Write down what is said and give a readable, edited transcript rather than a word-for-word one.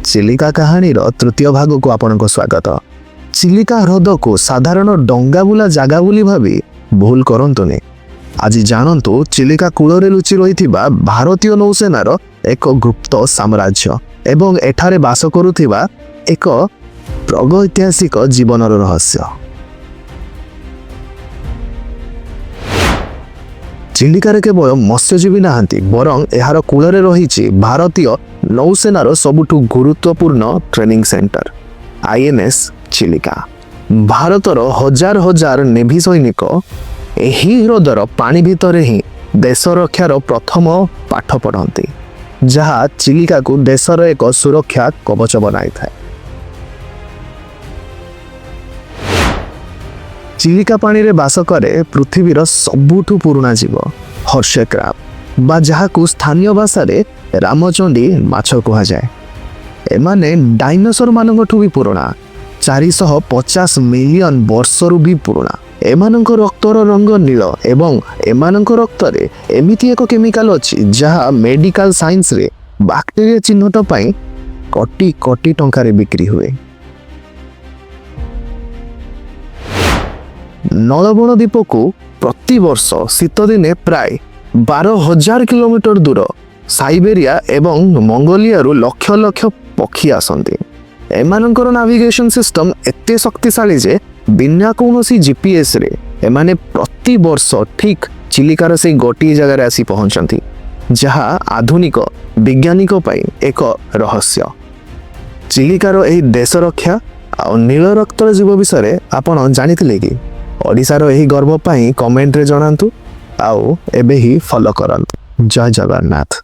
चिलिका कहानी तृतीय भाग को आपनको स्वागत। चिलिका ह्रद को साधारण डंगा बुला जगह बोली भावी भूल करंतुनी। आज जानतु चिलिका कूल लुचि रही भारतीय नौसेनार एक गुप्त साम्राज्य एवं एठारे बास करुथिबा एक प्रागैतिहासिक जीवनर रहस्य। चिलिकार केवल मत्स्यजीवी नहांती बरं एहार कूलरे रही भारतीय नौसेनार सबुठु गुरुत्वपूर्ण ट्रेनिंग सेंटर आईएनएस चिलिका। भारतर हजार हजार नेभी सैनिक एही ह्रदर पानी भितर ही देश रक्षार प्रथम पाठ पढ़ती, जहा चिलिका को देशर एक सुरक्षा कवच बनाई था। चिलिका पानी रे बास करे पृथ्वीर सबुठु पुराना जीव हर्षे क्रैब बा जहाकु स्थानीय भाषा रे रामचंडी माछ कहा जाए। एमाने डायनासोर मानकठु भी पुराना 450 मिलियन वर्षरु भी पुराना। एमानक रक्तर रंग नील एवं एमानक रक्तरे एमिति एक केमिकल अछि जहा मेडिकल साइंस रे बैक्टेरिया चिन्हट पई कोटी कोटी टंकारे बिक्री हुए। नलबण द्वीप को प्रति वर्ष शीत दिने प्राय 12,000 किलोमीटर दूर साइबेरिया एवं मंगोलिया रु लक्ष लक्ष पक्षी आसंती। एमानकर नाविगेशन सिस्टम एते शक्तिशाली जे बिना कौनसी जीपीएस रे एमाने प्रति वर्ष ठीक चिलिकार से गोटी जगह आसी पहुंचती, जहा आधुनिक वैज्ञानिक पाई एक रहस्य। चिलिकार एही देश रक्षा और नील रक्तर जीव विषय आपण जानिथिले कि? ओडिशार एही गर्व पाई कमेंट रे जणांतु आउ एबे ही फॉलो करंतु। जय जगन्नाथ।